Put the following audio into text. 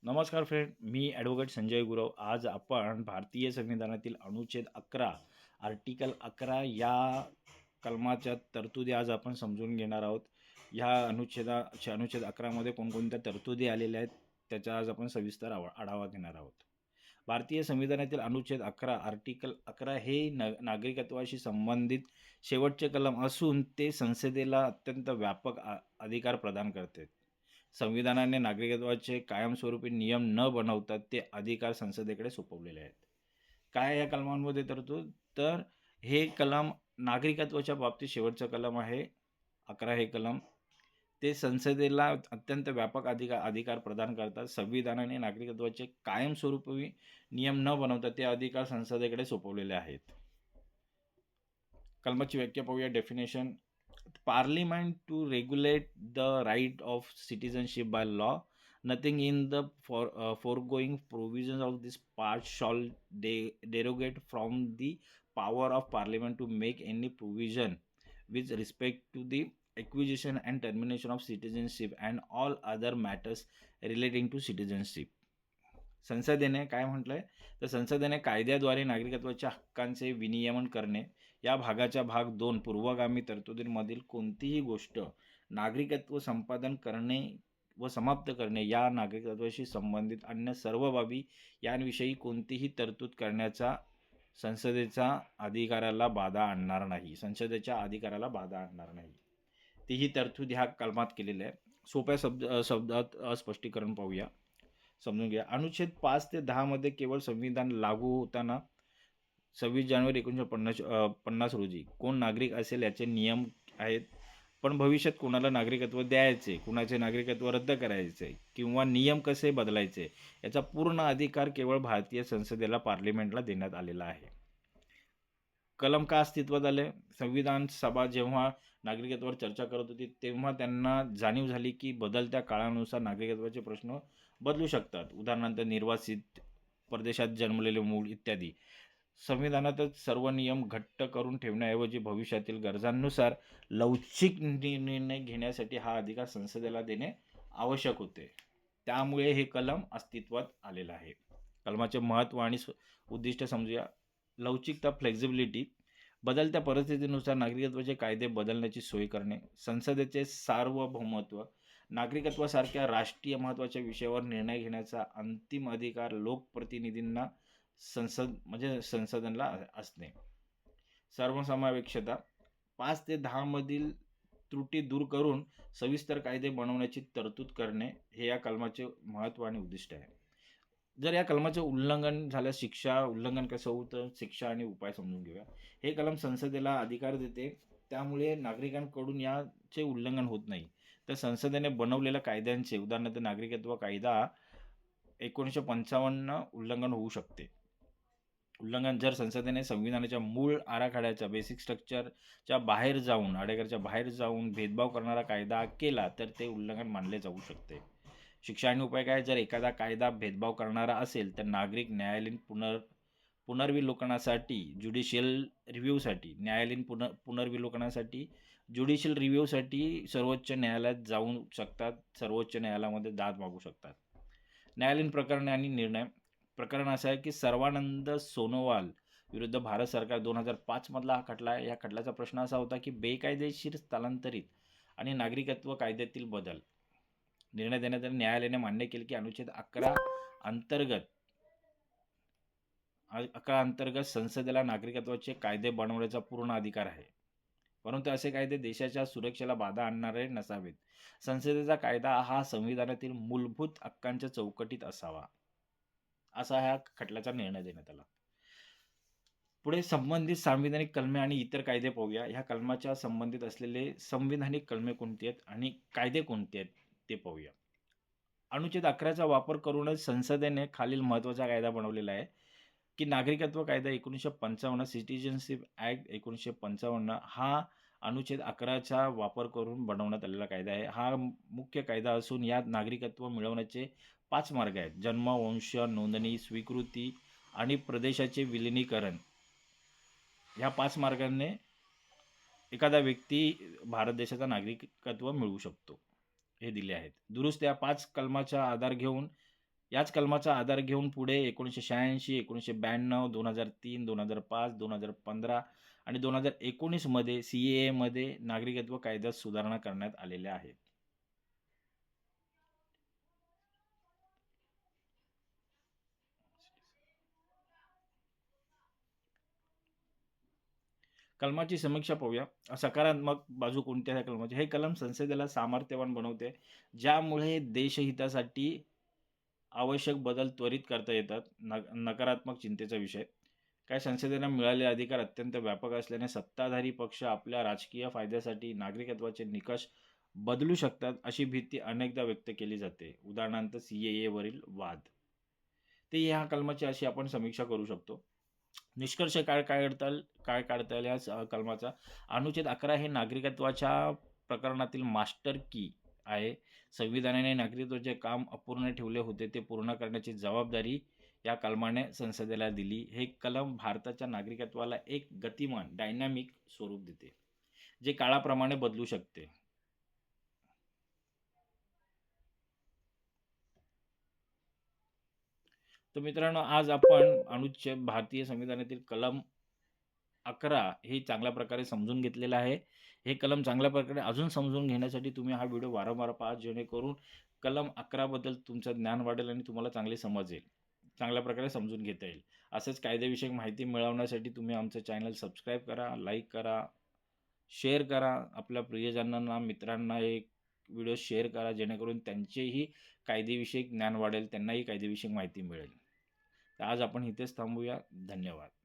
नमस्कार फ्रेंड, मी ॲडव्होकेट संजय गुरव. आज आपण भारतीय संविधानातील अनुच्छेद 11 आर्टिकल 11 या कलमाच्या तरतुदी आज आपण समजून घेणार आहोत. ह्या अनुच्छेद 11 मध्ये कोणकोणत्या तरतुदी आलेल्या आहेत त्याचा आज आपण सविस्तर आढावा घेणार आहोत. भारतीय संविधानातील अनुच्छेद 11 आर्टिकल 11 हे नागरिकत्वाशी संबंधित शेवटचे कलम असून ते संसदेला अत्यंत व्यापक अधिकार प्रदान करते. संविधानाने नागरिकत्वाचे कायमस्वरूपी नियम न बनवता ते अधिकार संसदेकडे सोपवलेले आहेत. काय या कलमांमध्ये तरतूद? तर हे कलम नागरिकत्वाच्या बाबतीत शेवटचं कलम आहे 11 हे कलम. ते संसदेला अत्यंत व्यापक अधिकार प्रदान करतात. संविधानाने नागरिकत्वाचे कायमस्वरूपी नियम न बनवता ते अधिकार संसदेकडे सोपवलेले आहेत. कलमाची व्याख्या पाहूया. Definition: Parliament to regulate the right of citizenship by law. Nothing in the foregoing provisions of this part shall derogate from the power of Parliament to make any provision with respect to the acquisition and termination of citizenship and all other matters relating to citizenship. संसदेने काय म्हटलंय? तर संसदेने कायद्याद्वारे नागरिकत्वाच्या हक्कांचे विनियमन करणे, या भागाच्या भाग 2 पूर्वगामी तरतुदींमधील कोणतीही गोष्ट नागरिकत्व संपादन करणे व समाप्त करणे, या नागरिकत्वाशी संबंधित अन्य सर्व बाबी यांविषयी कोणतीही तरतूद करण्याचा संसदेच्या अधिकाराला बाधा आणणार नाही. तीही तरतूद ह्या कलमात केलेली आहे. सोप्या शब्दात स्पष्टीकरण पाहूया, समजून घ्या. अनुच्छेद 5 ते 10 मध्ये केवळ संविधान लागू होताना 26 जानेवारी 1950 रोजी कोण नागरिक असेल याचे नियम आहेत. पण भविष्यात कोणाला नागरिकत्व द्यायचे, कुणाचे नागरिकत्व रद्द करायचे किंवा नियम कसे बदलायचे याचा पूर्ण अधिकार केवळ भारतीय संसदेला, पार्लिमेंटला देण्यात आलेला आहे. कलम का अस्तित्वात आले? संविधान सभा जेव्हा नागरिकत्वावर चर्चा करत होती तेव्हा त्यांना जाणीव झाली की बदलत्या काळानुसार नागरिकत्वाचे प्रश्न बदलू शकतात. उदाहरणार्थ निर्वासित, परदेशात जन्मलेले मूळ इत्यादी. संविधानातच सर्व नियम घट्ट करून ठेवण्याऐवजी भविष्यातील गरजांनुसार लवचिक निर्णय घेण्यासाठी हा अधिकार संसदेला देणे आवश्यक होते. त्यामुळे हे कलम अस्तित्वात आलेलं आहे. कलमाचे महत्त्व आणि उद्दिष्ट समजूया. लवचिकता, फ्लेक्झिबिलिटी: बदलत्या परिस्थितीनुसार नागरिकत्वाचे कायदे बदलण्याची सोय करणे. संसदेचे सार्वभौमत्व: नागरिकत्वासारख्या राष्ट्रीय महत्त्वाच्या विषयावर निर्णय घेण्याचा अंतिम अधिकार लोकप्रतिनिधींना संसदेला असणे. सर्वसमावेशकता: 5 ते 10 मधील त्रुटी दूर करून सविस्तर कायदे बनवण्याची तरतूद करणे हे या कलमाचे महत्त्व आणि उद्दिष्ट आहे. जर या कलमाचे उल्लंघन झाल्यास उल्लंघन कसं होतं, शिक्षा आणि उपाय समजून घेऊया. हे कलम संसदेला अधिकार देते, त्यामुळे नागरिकांकडून याचे उल्लंघन होत नाही. तर संसदेने बनवलेल्या कायद्यांचे, उदाहरणार्थ नागरिकत्व कायदा 1955 उल्लंघन होऊ शकते. जर संसदेने संविधानाच्या मूळ आराखड्याच्या बेसिक स्ट्रक्चरच्या बाहेर जाऊन भेदभाव करणारा कायदा केला तर ते उल्लंघन मानले जाऊ शकते. शिक्षा आणि उपाय काय? जर एखादा कायदा भेदभाव करणारा असेल तर नागरिक न्यायालयीन पुनर्विलोकनासाठी ज्युडिशियल रिव्ह्यूसाठी सर्वोच्च न्यायालयात जाऊ शकतात. सर्वोच्च न्यायालयामध्ये दाद मागू शकतात. न्यायालयीन प्रकरणे आणि निर्णय. प्रकरण असं आहे की सर्वानंद सोनोवाल विरुद्ध भारत सरकार 2005 मधला हा खटला आहे. या खटल्याचा प्रश्न असा होता की बेकायदेशीर स्थलांतरित आणि नागरिकत्व कायद्यातील बदल. निर्णय देण्यात न्यायालयाने मान्य केले की अनुच्छेद 11 अंतर्गत संसदेला नागरिकत्वाचे कायदे बनवण्याचा पूर्ण अधिकार आहे. परंतु असे कायदे देशाच्या सुरक्षेला बाधा आणणारे नसावेत. संसदेचा कायदा हा संविधानातील मूलभूत हक्कांच्या चौकटीत असावा, असा ह्या खटल्याचा निर्णय देण्यात आला. पुढे संबंधित संविधानिक कलमे आणि इतर कायदे पाहूया. ह्या कलमाच्या संबंधित असलेले संविधानिक कलमे कोणती आहेत आणि कायदे कोणते आहेत ते पाहूया. अनुच्छेद 11चा वापर करूनच संसदेने खालील महत्त्वाचा कायदा बनवलेला आहे की नागरिकत्व कायदा 1955, सिटिझनशिप ॲक्ट 1955 हा अनुच्छेद 11चा वापर करून बनवण्यात आलेला कायदा आहे. हा मुख्य कायदा असून यात नागरिकत्व मिळवण्याचे 5 मार्ग आहेत: जन्म, वंश नोंदणी, स्वीकृती आणि प्रदेशाचे विलिनीकरण. ह्या 5 मार्गांनी एखादा व्यक्ती भारत देशाचा नागरिकत्व मिळवू शकतो, हे दिले आहेत. दुरुस्त: या 5 कलमाचा आधार घेऊन याच कलमाचा आधार घेऊन पुढे 1986, 1992, 2003, 2005, 2015 आणि 2019 मध्ये सी-ए-एमध्ये नागरिकत्व कायद्यात सुधारणा करण्यात आलेल्या आहेत. कलमाची समीक्षा पाहूया. सकारात्मक बाजू कोणत्या आहे कलमाची? हे कलम संसदेला सामर्थ्यवान बनवते, ज्यामुळे देशहितासाठी आवश्यक बदल त्वरित करता येतात. नकारात्मक चिंतेचा विषय. काय संसदेला मिळालेले अधिकार अत्यंत व्यापक असल्याने सत्ताधारी पक्ष आपल्या राजकीय फायद्यासाठी नागरिकत्वाचे निकष बदलू शकतात, अशी भीती अनेकदा व्यक्त केली जाते. उदाहरणार्थ सी वरील वाद. ते ह्या कलमाची अशी आपण समीक्षा करू शकतो. निष्कर्ष काय काढता येईल या कलमाचा? अनुच्छेद 11 हे नागरिकत्वाच्या प्रकरणातील मास्टर की आहे. संविधानाने नागरिकत्वाचे काम अपूर्ण ठेवले होते ते पूर्ण करण्याची जबाबदारी या कलमाने संसदेला दिली. हे कलम भारताच्या नागरिकत्वाला एक गतिमान डायनॅमिक स्वरूप देते, जे काळाप्रमाणे बदलू शकते. तर मित्रांनो, आज आपण अनुच्छेद भारतीय संविधानातील कलम 11 हे चांगल्या प्रकारे समजून घेतलेलं आहे. हे कलम चांगल्या प्रकारे अजून समजून घेण्यासाठी तुम्ही हा व्हिडिओ वारंवार पहा, जेणेकरून कलम 11 बद्दल तुमचं ज्ञान वाढेल आणि तुम्हाला चांगली समज येईल. चांगल्या प्रकारे समजून घेता येईल. असंच कायदेविषयक माहिती मिळवण्यासाठी तुम्ही आमचं चॅनल सबस्क्राईब करा, लाईक करा, शेअर करा. आपल्या प्रियजनांना, मित्रांना हे व्हिडिओ शेअर करा, जेणेकरून त्यांचेही कायदेविषयक ज्ञान वाढेल, त्यांनाही कायदेविषयक माहिती मिळेल. तर आज आपण इथेच थांबूया. धन्यवाद.